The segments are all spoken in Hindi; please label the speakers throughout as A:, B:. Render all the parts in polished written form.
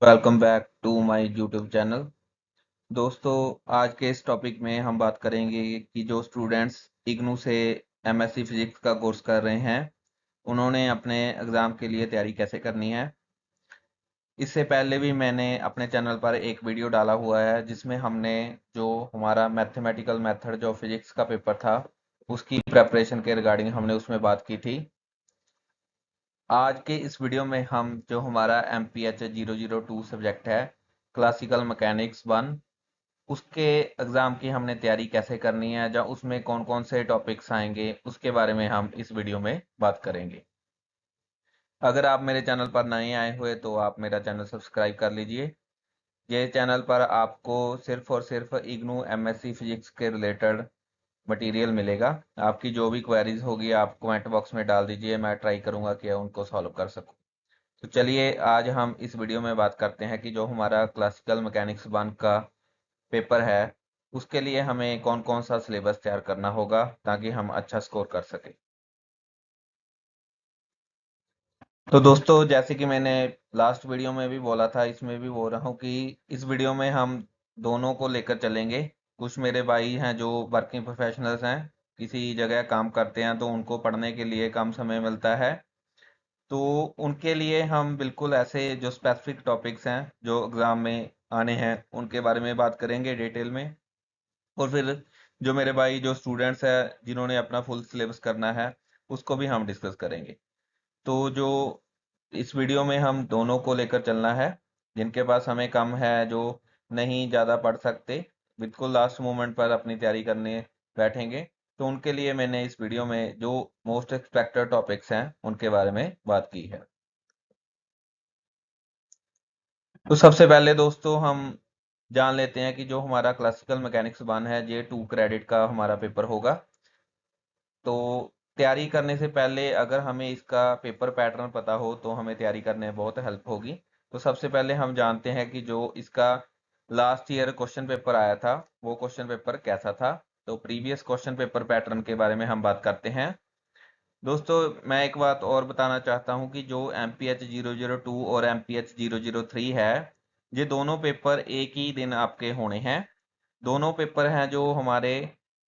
A: Welcome back to my YouTube channel. दोस्तों, आज के इस टॉपिक में हम बात करेंगे कि जो स्टूडेंट्स इग्नू से एमएससी फिजिक्स का कोर्स कर रहे हैं उन्होंने अपने एग्ज़ाम के लिए तैयारी कैसे करनी है। इससे पहले भी मैंने अपने चैनल पर एक वीडियो डाला हुआ है जिसमें हमने जो हमारा मैथमेटिकल मेथड जो फिजिक्स का पेपर था उसकी प्रेपरेशन के रिगार्डिंग हमने उसमें बात की थी। आज के इस वीडियो में हम जो हमारा MPH 002 सब्जेक्ट है क्लासिकल मैकेनिक्स 1 उसके एग्ज़ाम की हमने तैयारी कैसे करनी है या उसमें कौन कौन से टॉपिक्स आएंगे उसके बारे में हम इस वीडियो में बात करेंगे। अगर आप मेरे चैनल पर नए आए हुए तो आप मेरा चैनल सब्सक्राइब कर लीजिए। ये चैनल पर आपको सिर्फ और सिर्फ इग्नू एमएससी फिजिक्स के रिलेटेड मटेरियल मिलेगा। आपकी जो भी क्वेरीज होगी आप कमेंट बॉक्स में डाल दीजिए, मैं ट्राई करूंगा कि उनको सॉल्व कर सकूं। तो चलिए आज हम इस वीडियो में बात करते हैं कि जो हमारा क्लासिकल मैकेनिक्स 1 का पेपर है उसके लिए हमें कौन कौन सा सिलेबस तैयार करना होगा ताकि हम अच्छा स्कोर कर सकें। तो दोस्तों, जैसे कि मैंने लास्ट वीडियो में भी बोला था इसमें भी बोल रहा हूँ कि इस वीडियो में हम दोनों को लेकर चलेंगे। कुछ मेरे भाई हैं जो वर्किंग प्रोफेशनल्स हैं, किसी जगह काम करते हैं तो उनको पढ़ने के लिए कम समय मिलता है। तो उनके लिए हम बिल्कुल ऐसे जो स्पेसिफिक टॉपिक्स हैं जो एग्ज़ाम में आने हैं उनके बारे में बात करेंगे डिटेल में। और फिर जो मेरे भाई जो स्टूडेंट्स हैं जिन्होंने अपना फुल सिलेबस करना है उसको भी हम डिस्कस करेंगे। तो जो इस वीडियो में हम दोनों को लेकर चलना है, जिनके पास हमें कम है जो नहीं ज़्यादा पढ़ सकते बिल्कुल लास्ट मोमेंट पर अपनी तैयारी करने बैठेंगे, तो उनके लिए मैंने इस वीडियो में जो मोस्ट एक्सपेक्टेड टॉपिक्स हैं उनके बारे में बात की है। तो सबसे पहले दोस्तों हम जान लेते हैं कि जो हमारा क्लासिकल मैकेनिक्स 1 है ये 2 क्रेडिट का हमारा पेपर होगा। तो तैयारी करने से पहले अगर हमें इसका पेपर पैटर्न पता हो तो हमें तैयारी करने में बहुत हेल्प होगी। तो सबसे पहले हम जानते हैं कि जो इसका लास्ट ईयर क्वेश्चन पेपर आया था वो क्वेश्चन पेपर कैसा था। तो प्रीवियस क्वेश्चन पेपर पैटर्न के बारे में हम बात करते हैं। दोस्तों, मैं एक बात और बताना चाहता हूं कि जो MPH 002 और MPH 003 है ये दोनों पेपर एक ही दिन आपके होने हैं। दोनों पेपर हैं जो हमारे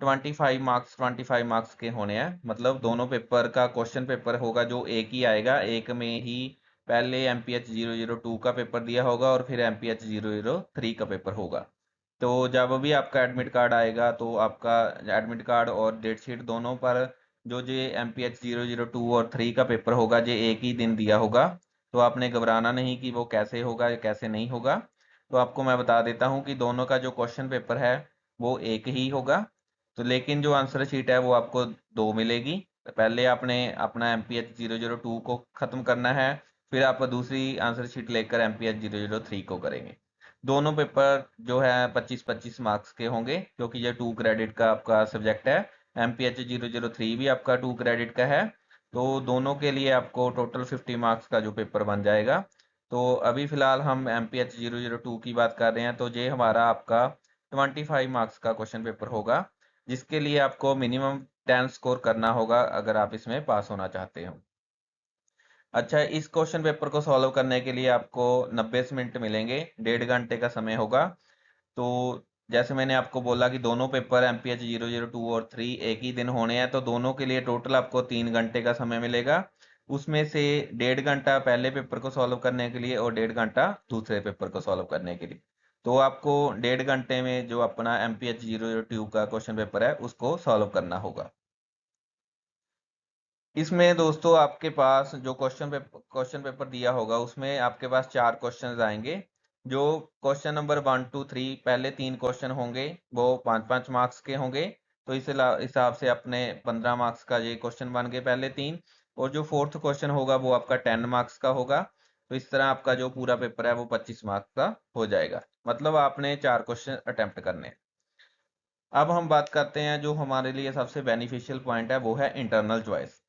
A: 25 मार्क्स के होने हैं, मतलब दोनों पेपर का क्वेश्चन पेपर होगा जो एक ही आएगा। एक में ही पहले MPH 002 का पेपर दिया होगा और फिर MPH 003 का पेपर होगा। तो जब भी आपका एडमिट कार्ड आएगा तो आपका एडमिट कार्ड और डेट शीट दोनों पर जो जे MPH 002 और 3 का पेपर होगा जे एक ही दिन दिया होगा। तो आपने घबराना नहीं कि वो कैसे होगा या कैसे नहीं होगा। तो आपको मैं बता देता हूँ कि दोनों का जो क्वेश्चन पेपर है वो एक ही होगा। तो लेकिन जो आंसर शीट है वो आपको दो मिलेगी। तो पहले आपने अपना MPH 002 को ख़त्म करना है, फिर आप दूसरी आंसर शीट लेकर MPH 003 को करेंगे। दोनों पेपर जो है 25-25 मार्क्स के होंगे क्योंकि ये 2 क्रेडिट का आपका सब्जेक्ट है। MPH 003 भी आपका 2 क्रेडिट का है। तो दोनों के लिए आपको टोटल 50 मार्क्स का जो पेपर बन जाएगा। तो अभी फिलहाल हम MPH 002 की बात कर रहे हैं, तो ये हमारा आपका 25 मार्क्स का क्वेश्चन पेपर होगा जिसके लिए आपको मिनिमम 10 स्कोर करना होगा अगर आप इसमें पास होना चाहते हो। अच्छा, इस क्वेश्चन पेपर को सॉल्व करने के लिए आपको 90 मिनट मिलेंगे, 1.5 घंटे का समय होगा। तो जैसे मैंने आपको बोला कि दोनों पेपर MPH 002 और 3 एक ही दिन होने हैं, तो दोनों के लिए टोटल आपको 3 घंटे का समय मिलेगा। उसमें से 1.5 घंटा पहले पेपर को सॉल्व करने के लिए और 1.5 घंटा दूसरे पेपर को सॉल्व करने के लिए। तो आपको 1.5 घंटे में जो अपना MPH 002 का क्वेश्चन पेपर है उसको सॉल्व करना होगा। इसमें दोस्तों आपके पास जो क्वेश्चन पेपर दिया होगा उसमें आपके पास 4 क्वेश्चंस आएंगे। जो क्वेश्चन नंबर 1 2 3 पहले 3 क्वेश्चन होंगे वो 5-5 मार्क्स के होंगे। तो इस हिसाब से अपने 15 मार्क्स का ये क्वेश्चन बन गए पहले 3। और जो फोर्थ क्वेश्चन होगा वो आपका 10 मार्क्स का होगा। तो इस तरह आपका जो पूरा पेपर है वो 25 मार्क्स का हो जाएगा, मतलब आपने 4 क्वेश्चन अटेम्प्ट करने हैं। अब हम बात करते हैं जो हमारे लिए सबसे बेनिफिशियल पॉइंट है वो है इंटरनल चॉइस।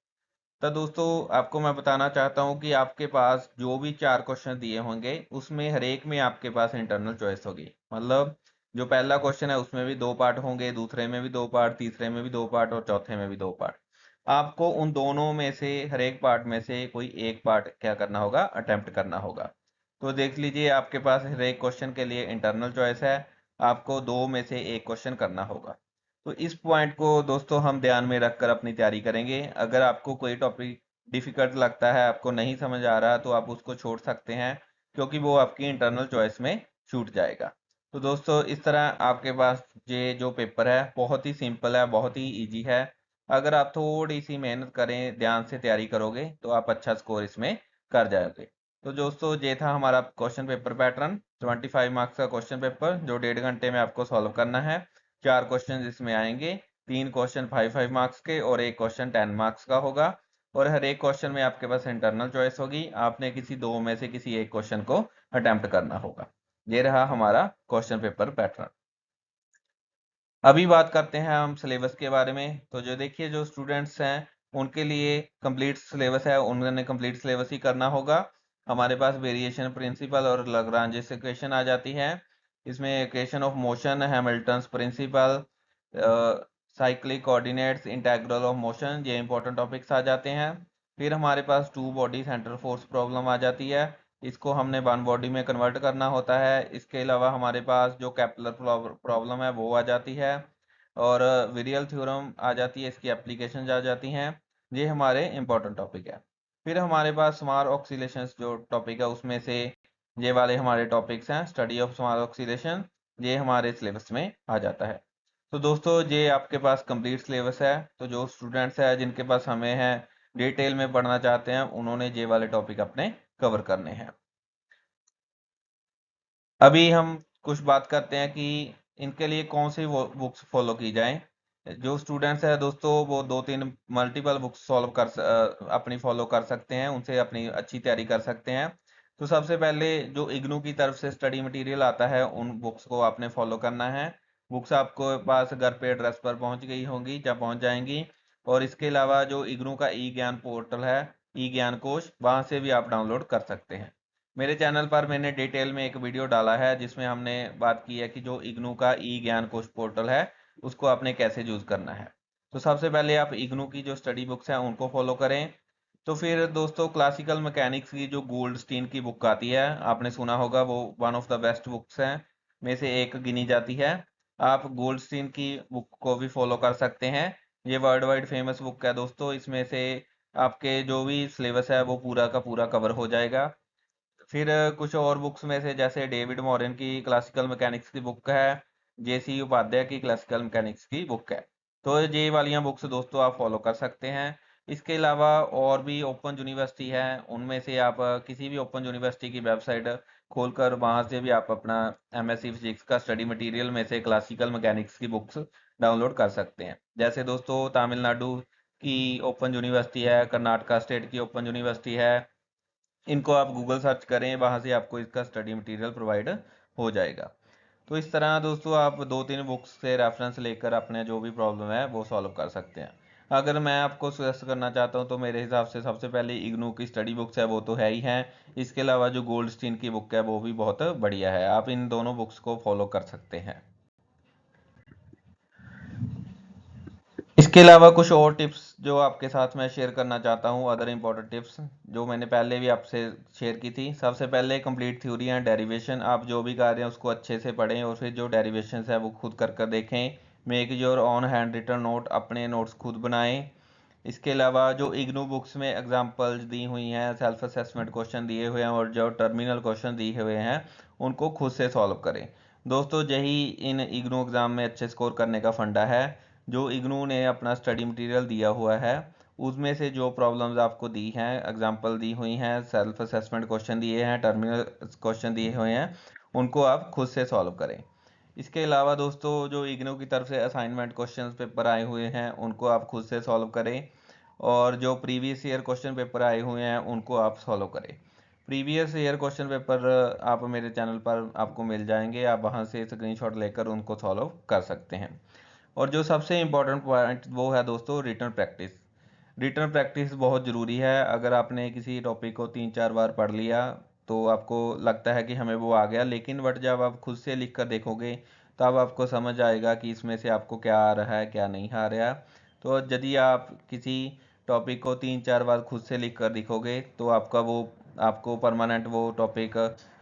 A: तो दोस्तों, आपको मैं बताना चाहता हूँ कि आपके पास जो भी 4 क्वेश्चन दिए होंगे उसमें हर एक में आपके पास इंटरनल चॉइस होगी। मतलब जो पहला क्वेश्चन है उसमें भी 2 पार्ट होंगे, दूसरे में भी 2 पार्ट, तीसरे में भी 2 पार्ट और चौथे में भी 2 पार्ट। आपको उन दोनों में से हर एक पार्ट में से कोई एक पार्ट क्या करना होगा, अटेम्प्ट करना होगा। तो देख लीजिए आपके पास हर एक क्वेश्चन के लिए इंटरनल चॉइस है, आपको दो में से एक क्वेश्चन करना होगा। तो इस पॉइंट को दोस्तों हम ध्यान में रखकर अपनी तैयारी करेंगे। अगर आपको कोई टॉपिक डिफिकल्ट लगता है, आपको नहीं समझ आ रहा, तो आप उसको छोड़ सकते हैं, क्योंकि वो आपकी इंटरनल चॉइस में छूट जाएगा। तो दोस्तों इस तरह आपके पास ये जो पेपर है बहुत ही सिंपल है, बहुत ही इजी है। अगर आप थोड़ी सी मेहनत करें, ध्यान से तैयारी करोगे, तो आप अच्छा स्कोर इसमें कर जाओगे। तो दोस्तों ये था हमारा क्वेश्चन पेपर पैटर्न, 25 मार्क्स का क्वेश्चन पेपर जो 1.5 घंटे में आपको सॉल्व करना है। 4 क्वेश्चन इसमें आएंगे, 3 क्वेश्चन 5 मार्क्स के और 1 क्वेश्चन 10 मार्क्स का होगा। और हर एक क्वेश्चन में आपके पास इंटरनल चॉइस होगी, आपने किसी दो में से किसी एक क्वेश्चन को अटेम्प्ट करना होगा। ये रहा हमारा क्वेश्चन पेपर पैटर्न। अभी बात करते हैं हम सिलेबस के बारे में। तो जो देखिए जो स्टूडेंट्स हैं उनके लिए कंप्लीट सिलेबस है, उन्होंने कंप्लीट सिलेबस ही करना होगा। हमारे पास वेरिएशन प्रिंसिपल और लाग्रांज इक्वेशन आ जाती है। इसमें equation of motion, Hamilton's principle, cyclic coordinates, integral of motion, ये इंपॉर्टेंट टॉपिक्स आ जाते हैं। फिर हमारे पास two body centre force problem आ जाती है, इसको हमने वन बॉडी में कन्वर्ट करना होता है। इसके अलावा हमारे पास जो कैपलर प्रॉब्लम है वो आ जाती है, और विरियल थ्योरम आ जाती है, इसकी एप्लीकेशन आ जाती हैं। ये हमारे इंपॉर्टेंट टॉपिक है। फिर हमारे पास स्मॉल ऑक्सीलेशंस जो टॉपिक है उसमें से ये वाले हमारे टॉपिक्स हैं, स्टडी ऑफ स्मॉल ऑक्सीलेशन, ये हमारे सिलेबस में आ जाता है। तो दोस्तों ये आपके पास कंप्लीट सिलेबस है। तो जो स्टूडेंट्स हैं जिनके पास हमें है डिटेल में पढ़ना चाहते हैं, उन्होंने ये वाले टॉपिक अपने कवर करने हैं। अभी हम कुछ बात करते हैं कि इनके लिए कौन सी बुक्स फॉलो की जाएं। जो स्टूडेंट्स है दोस्तों वो दो तीन मल्टीपल बुक्स अपनी फॉलो कर सकते हैं, उनसे अपनी अच्छी तैयारी कर सकते हैं। तो सबसे पहले जो इग्नू की तरफ से स्टडी मटेरियल आता है उन बुक्स को आपने फॉलो करना है। बुक्स आपको पास घर पे एड्रेस पर पहुंच गई होंगी, जब पहुंच जाएंगी। और इसके अलावा जो इग्नू का ई ज्ञान पोर्टल है, ई ज्ञान कोश, वहां से भी आप डाउनलोड कर सकते हैं। मेरे चैनल पर मैंने डिटेल में एक वीडियो डाला है जिसमें हमने बात की है कि जो इग्नू का ई ज्ञान कोश पोर्टल है उसको आपने कैसे यूज करना है। तो सबसे पहले आप इग्नू की जो स्टडी बुक्स हैं उनको फॉलो करें। तो फिर दोस्तों क्लासिकल मैकेनिक्स की जो गोल्डस्टीन की बुक आती है, आपने सुना होगा, वो one of the best books हैं में से एक गिनी जाती है। आप गोल्डस्टीन की बुक को भी फॉलो कर सकते हैं। ये वर्ल्ड वाइड फेमस बुक है दोस्तों, इसमें से आपके जो भी सिलेबस है वो पूरा का पूरा कवर हो जाएगा। फिर कुछ और बुक्स में से जैसे डेविड मॉरिन की क्लासिकल मैकेनिक्स की बुक है, जेसी उपाध्याय की क्लासिकल मैकेनिक्स की बुक है। तो ये वालियां बुक्स दोस्तों आप फॉलो कर सकते हैं। इसके अलावा और भी ओपन यूनिवर्सिटी है, उनमें से आप किसी भी ओपन यूनिवर्सिटी की वेबसाइट खोलकर वहां से भी आप अपना एमएससी फिजिक्स का स्टडी मटेरियल में से क्लासिकल मैकेनिक्स की बुक्स डाउनलोड कर सकते हैं। जैसे दोस्तों तमिलनाडु की ओपन यूनिवर्सिटी है, कर्नाटका स्टेट की ओपन यूनिवर्सिटी है, इनको आप गूगल सर्च करें, वहां से आपको इसका स्टडी मटेरियल प्रोवाइड हो जाएगा। तो इस तरह दोस्तों आप दो तीन बुक्स से रेफरेंस लेकर अपने जो भी प्रॉब्लम है वो सॉल्व कर सकते हैं। अगर मैं आपको सजेस्ट करना चाहता हूं तो मेरे हिसाब से सबसे पहले इग्नू की स्टडी बुक्स है वो तो है ही हैं। इसके अलावा जो गोल्डस्टीन की बुक है वो भी बहुत बढ़िया है, आप इन दोनों बुक्स को फॉलो कर सकते हैं। इसके अलावा कुछ और टिप्स जो आपके साथ मैं शेयर करना चाहता हूँ, अदर इम्पोर्टेंट टिप्स जो मैंने पहले भी आपसे शेयर की थी। सबसे पहले कंप्लीट थ्योरी एंड डेरिवेशन, आप जो भी कर रहे हैं उसको अच्छे से पढ़ें और फिर जो डेरिवेशन है वो खुद कर देखें। Make your own handwritten note, अपने नोट्स खुद बनाएं। इसके अलावा जो इग्नू बुक्स में एग्जांपल्स दी हुई हैं, सेल्फ असेसमेंट क्वेश्चन दिए हुए हैं और जो टर्मिनल क्वेश्चन दिए हुए हैं उनको खुद से सॉल्व करें। दोस्तों यही इन इग्नू एग्जाम में अच्छे स्कोर करने का फंडा है। जो इग्नू ने अपना स्टडी मटेरियल दिया हुआ है उसमें से जो प्रॉब्लम्स आपको दी हैं, एग्जांपल दी हुई हैं, सेल्फ असेसमेंट क्वेश्चन दिए हैं, टर्मिनल क्वेश्चन दिए हुए हैं, उनको आप खुद से सॉल्व करें। इसके अलावा दोस्तों जो इग्नू की तरफ से असाइनमेंट क्वेश्चन पेपर आए हुए हैं उनको आप खुद से सॉल्व करें, और जो प्रीवियस ईयर क्वेश्चन पेपर आए हुए हैं उनको आप सॉल्व करें। प्रीवियस ईयर क्वेश्चन पेपर आप मेरे चैनल पर आपको मिल जाएंगे, आप वहां से स्क्रीनशॉट लेकर उनको सॉल्व कर सकते हैं। और जो सबसे इम्पोर्टेंट पॉइंट वो है दोस्तों रिटन प्रैक्टिस। रिटन प्रैक्टिस बहुत ज़रूरी है। अगर आपने किसी टॉपिक को 3-4 बार पढ़ लिया तो आपको लगता है कि हमें वो आ गया, लेकिन बट जब आप खुद से लिख कर देखोगे तब आपको समझ आएगा कि इसमें से आपको क्या आ रहा है क्या नहीं आ रहा। तो यदि आप किसी टॉपिक को 3-4 बार खुद से लिख कर दिखोगे तो आपका वो आपको परमानेंट वो टॉपिक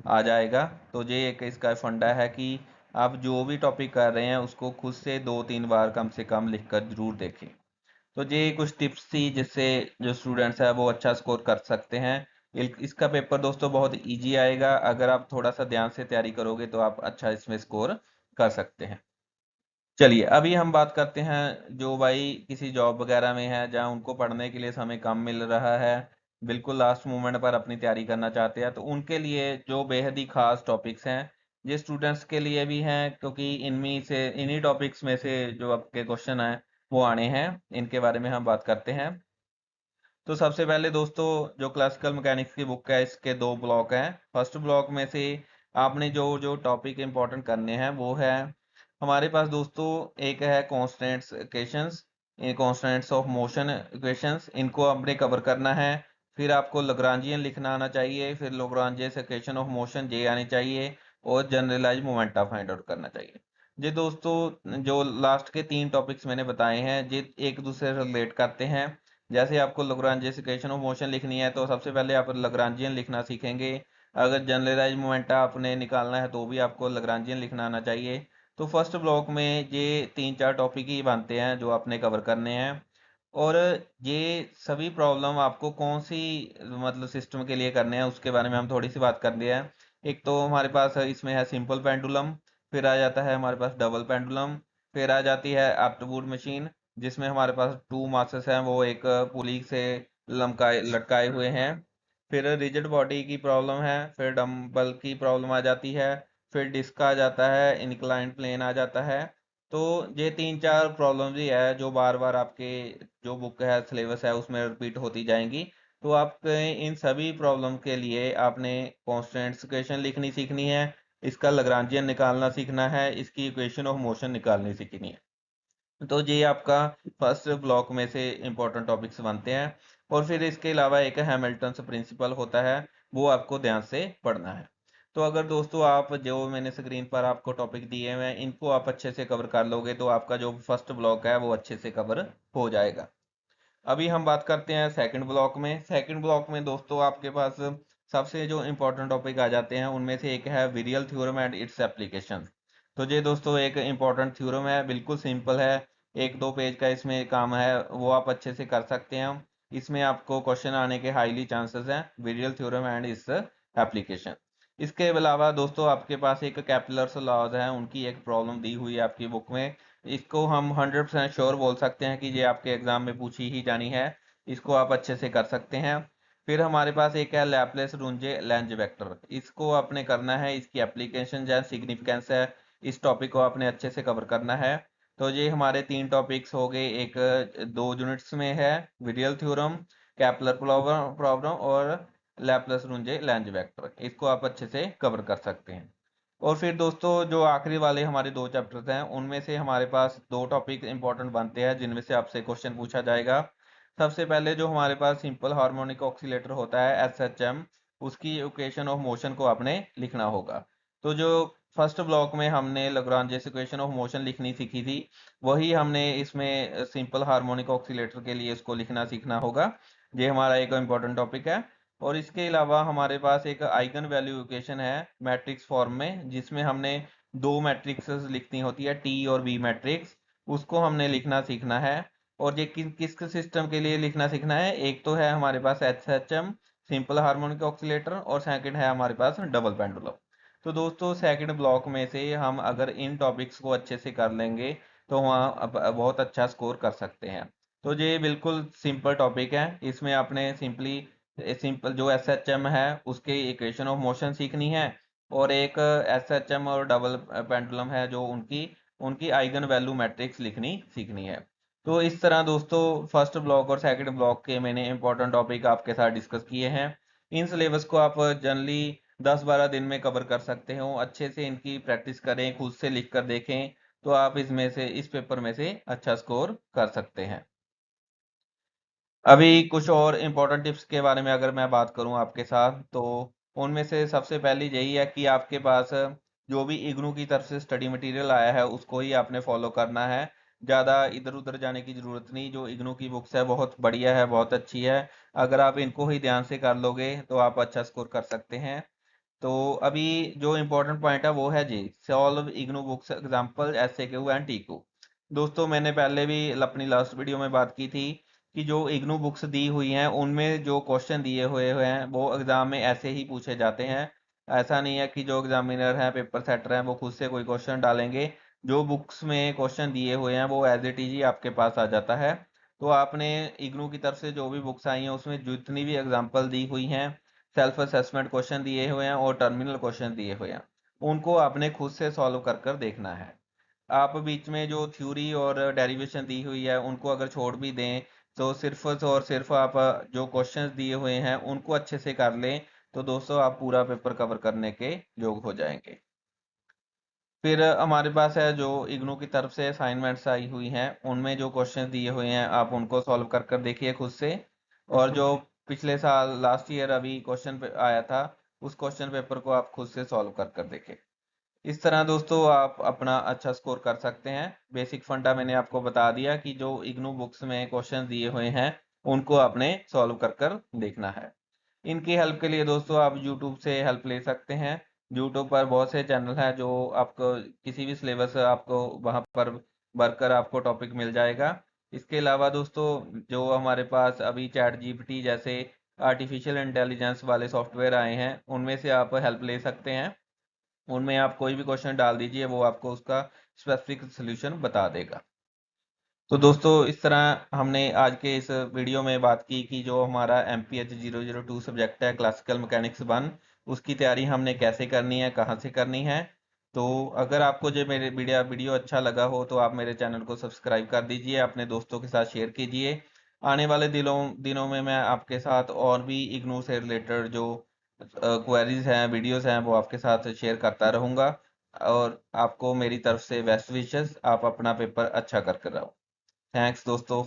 A: आ जाएगा। तो ये एक इसका फंडा है कि आप जो भी टॉपिक कर रहे हैं उसको खुद से 2-3 बार कम से कम लिखकर जरूर देखें। तो ये कुछ टिप्स थी जिससे जो स्टूडेंट्स है वो अच्छा स्कोर कर सकते हैं। इसका पेपर दोस्तों बहुत इजी आएगा, अगर आप थोड़ा सा ध्यान से तैयारी करोगे तो आप अच्छा इसमें स्कोर कर सकते हैं। चलिए अभी हम बात करते हैं जो भाई किसी जॉब वगैरह में है जहाँ उनको पढ़ने के लिए समय कम मिल रहा है, बिल्कुल लास्ट मोमेंट पर अपनी तैयारी करना चाहते हैं, तो उनके लिए जो बेहद ही खास टॉपिक्स हैं ये स्टूडेंट्स के लिए भी हैं, क्योंकि इनमें से इन्हीं टॉपिक्स में से जो आपके क्वेश्चन हैं वो आने हैं। इनके बारे में हम बात करते हैं। तो सबसे पहले दोस्तों जो क्लासिकल मैकेनिक्स की बुक है इसके दो ब्लॉक हैं। फर्स्ट ब्लॉक में से आपने जो जो टॉपिक इंपॉर्टेंट करने हैं वो है हमारे पास दोस्तों, एक है constants equations, constants of motion equations, इनको आपने कवर करना है। फिर आपको लग्रांजियन लिखना आना चाहिए, फिर लग्रांजियस इक्वेशन ऑफ मोशन जे आनी चाहिए, और जनरलाइज मोमेंटा फाइंड आउट करना चाहिए। ये दोस्तों जो लास्ट के 3 टॉपिक्स मैंने बताए हैं ये एक दूसरे से रिलेट करते हैं। जैसे आपको लग्रांजियस इक्वेशन ऑफ मोशन लिखनी है तो सबसे पहले आप लग्रांजियन लिखना सीखेंगे। अगर जनरलाइज मोमेंटा आपने निकालना है तो भी आपको लग्रांजियन लिखना आना चाहिए। तो फर्स्ट ब्लॉक में ये 3-4 टॉपिक ही बनते हैं जो आपने कवर करने हैं। और ये सभी प्रॉब्लम आपको कौन सी मतलब सिस्टम के लिए करने हैं उसके बारे में हम थोड़ी सी बात कर रहे हैं। एक तो हमारे पास इसमें है सिंपल पेंडुलम, फिर आ जाता है हमारे पास डबल पेंडुलम, फिर आ जाती है आर्कवुड मशीन जिसमें हमारे पास 2 मासेस हैं वो एक पुली से लमकाए लटकाए हुए हैं। फिर रिजिड बॉडी की प्रॉब्लम है, फिर डंबल की प्रॉब्लम आ जाती है, फिर डिस्क आ जाता है, इंक्लाइंड प्लेन आ जाता है। तो ये 3-4 प्रॉब्लम ही है जो बार बार आपके जो बुक है सिलेबस है उसमें रिपीट होती जाएंगी। तो आप इन सभी प्रॉब्लम के लिए आपने कांस्टेंट इक्वेशन लिखनी सीखनी है, इसका लग्रांजियन निकालना सीखना है, इसकी इक्वेशन ऑफ मोशन निकालनी सीखनी है। तो ये आपका फर्स्ट ब्लॉक में से इंपॉर्टेंट टॉपिक्स बनते हैं। और फिर इसके अलावा एक हैमिल्टन प्रिंसिपल होता है, वो आपको ध्यान से पढ़ना है। तो अगर दोस्तों आप जो मैंने स्क्रीन पर आपको टॉपिक दिए हुए हैं इनको आप अच्छे से कवर कर लोगे तो आपका जो फर्स्ट ब्लॉक है वो अच्छे से कवर हो जाएगा। अभी हम बात करते हैं सेकंड ब्लॉक में। सेकंड ब्लॉक में दोस्तों आपके पास सबसे जो इंपॉर्टेंट टॉपिक आ जाते हैं उनमें से एक है virial theorem and its application. तो ये दोस्तों एक इंपॉर्टेंट थ्योरम है, बिल्कुल सिंपल है, 1-2 पेज का इसमें काम है, वो आप अच्छे से कर सकते हैं। इसमें आपको क्वेश्चन आने के हाईली चांसेस हैं, virial theorem and its application. इसके अलावा दोस्तों आपके पास एक कैपलर्स लॉज है, उनकी एक प्रॉब्लम दी हुई है आपकी बुक में। इसको हम 100% श्योर बोल सकते हैं कि ये आपके एग्जाम में पूछी ही जानी है, इसको आप अच्छे से कर सकते हैं। फिर हमारे पास एक है लैपलेस रुंजे लेंज वेक्टर, इसको आपने करना है, इसकी एप्लीकेशन या सिग्निफिकेंस है, इस टॉपिक को आपने अच्छे से कवर करना है। तो ये हमारे 3 टॉपिक्स हो गए, एक 2 यूनिट्स में है, विरियल थ्योरम, कैपलर प्रॉब्लम और लैपलेस रुंजे लेंज वेक्टर, इसको आप अच्छे से कवर कर सकते हैं। और फिर दोस्तों जो आखिरी वाले हमारे 2 चैप्टर्स हैं उनमें से हमारे पास 2 टॉपिक इंपॉर्टेंट बनते हैं जिनमें से आपसे क्वेश्चन पूछा जाएगा। सबसे पहले जो हमारे पास सिंपल हार्मोनिक ऑक्सीलेटर होता है SHM, उसकी इक्वेशन ऑफ मोशन को आपने लिखना होगा। तो जो फर्स्ट ब्लॉक में हमने लाग्रांज इक्वेशन ऑफ मोशन लिखनी सीखी थी वही हमने इसमें सिंपल हार्मोनिक ऑक्सीलेटर के लिए इसको लिखना सीखना होगा। ये हमारा एक इंपॉर्टेंट टॉपिक है। और इसके अलावा हमारे पास एक आइगन वैल्यू इक्वेशन है मैट्रिक्स फॉर्म में, जिसमें हमने 2 मैट्रिक्स लिखनी होती है, टी और बी मैट्रिक्स, उसको हमने लिखना सीखना है। और ये किस सिस्टम के लिए लिखना सीखना है, एक तो है हमारे पास SHM सिंपल हार्मोनिक ऑक्सीलेटर, और सेकंड है हमारे पास डबल पेंडुलम। तो दोस्तों सेकंड ब्लॉक में से हम अगर इन टॉपिक्स को अच्छे से कर लेंगे तो वहाँ बहुत अच्छा स्कोर कर सकते हैं। तो ये बिल्कुल सिंपल टॉपिक है, इसमें आपने सिंपल जो SHM है उसके इक्वेशन ऑफ मोशन सीखनी है, और एक SHM और डबल पेंडुलम है जो उनकी उनकी आइगन वैल्यू मैट्रिक्स लिखनी सीखनी है। तो इस तरह दोस्तों फर्स्ट ब्लॉक और सेकंड ब्लॉक के मैंने इंपॉर्टेंट टॉपिक आपके साथ डिस्कस किए हैं। इन सिलेबस को आप जनरली 10-12 दिन में कवर कर सकते हो, अच्छे से इनकी प्रैक्टिस करें, खुद से लिख कर देखें, तो आप इसमें से इस पेपर में से अच्छा स्कोर कर सकते हैं। अभी कुछ और इम्पोर्टेंट टिप्स के बारे में अगर मैं बात करूं आपके साथ तो उनमें से सबसे पहली यही है कि आपके पास जो भी इग्नू की तरफ से स्टडी मटेरियल आया है उसको ही आपने फॉलो करना है। ज़्यादा इधर उधर जाने की ज़रूरत नहीं, जो इग्नू की बुक्स है बहुत बढ़िया है, बहुत अच्छी है, अगर आप इनको ही ध्यान से कर लोगे तो आप अच्छा स्कोर कर सकते हैं। तो अभी जो इम्पोर्टेंट पॉइंट है वो है जी, solve IGNOU books example SAQ and TQ। दोस्तों मैंने पहले भी अपनी लास्ट वीडियो में बात की थी कि जो इग्नू बुक्स दी हुई हैं उनमें जो क्वेश्चन दिए हुए हैं वो एग्जाम में ऐसे ही पूछे जाते हैं। ऐसा नहीं है कि जो एग्जामिनर हैं, पेपर सेटर हैं, वो खुद से कोई क्वेश्चन डालेंगे। जो बुक्स में क्वेश्चन दिए हुए हैं वो एज इट इज ही आपके पास आ जाता है। तो आपने इग्नू की तरफ से जो भी बुक्स आई हैं उसमें जितनी भी एग्जाम्पल दी हुई हैं, सेल्फ असेसमेंट क्वेश्चन दिए हुए हैं और टर्मिनल क्वेश्चन दिए हुए हैं, उनको आपने खुद से सॉल्व कर कर देखना है। आप बीच में जो थ्योरी और डेरिवेशन दी हुई है उनको अगर छोड़ भी दें तो सिर्फ और सिर्फ आप जो क्वेश्चंस दिए हुए हैं उनको अच्छे से कर लें तो दोस्तों आप पूरा पेपर कवर करने के योग हो जाएंगे। फिर हमारे पास है जो इग्नू की तरफ से असाइनमेंट्स आई हुई हैं, उनमें जो क्वेश्चन दिए हुए हैं आप उनको सॉल्व कर कर देखिए खुद से। और जो पिछले साल लास्ट ईयर अभी क्वेश्चन आया था उस क्वेश्चन पेपर को आप खुद से सॉल्व कर कर देखें। इस तरह दोस्तों आप अपना अच्छा स्कोर कर सकते हैं। बेसिक फंडा मैंने आपको बता दिया कि जो इग्नू बुक्स में क्वेश्चन दिए हुए हैं उनको आपने सॉल्व कर कर देखना है। इनकी हेल्प के लिए दोस्तों आप यूट्यूब से हेल्प ले सकते हैं। यूट्यूब पर बहुत से चैनल हैं जो आपको किसी भी सिलेबस आपको वहां पर भरकर आपको टॉपिक मिल जाएगा। इसके अलावा दोस्तों जो हमारे पास अभी चैट जीपीटी जैसे आर्टिफिशियल इंटेलिजेंस वाले सॉफ्टवेयर आए हैं उनमें से आप हेल्प ले सकते हैं। उनमें आप कोई भी क्वेश्चन डाल दीजिए, वो आपको उसका स्पेसिफिक सोल्यूशन बता देगा। तो दोस्तों इस तरह हमने आज के इस वीडियो में बात की कि जो हमारा MPH 002 सब्जेक्ट है क्लासिकल मैकेनिक्स 1, उसकी तैयारी हमने कैसे करनी है, कहाँ से करनी है। तो अगर आपको जो मेरे वीडियो अच्छा लगा हो तो आप मेरे चैनल को सब्सक्राइब कर दीजिए, अपने दोस्तों के साथ शेयर कीजिए। आने वाले दिनों में मैं आपके साथ और भी इग्नू से रिलेटेड जो क्वेरीज हैं, वीडियोस हैं, वो आपके साथ शेयर करता रहूँगा। और आपको मेरी तरफ से बेस्ट विशेस, आप अपना पेपर अच्छा कर कर रहो। थैंक्स दोस्तों।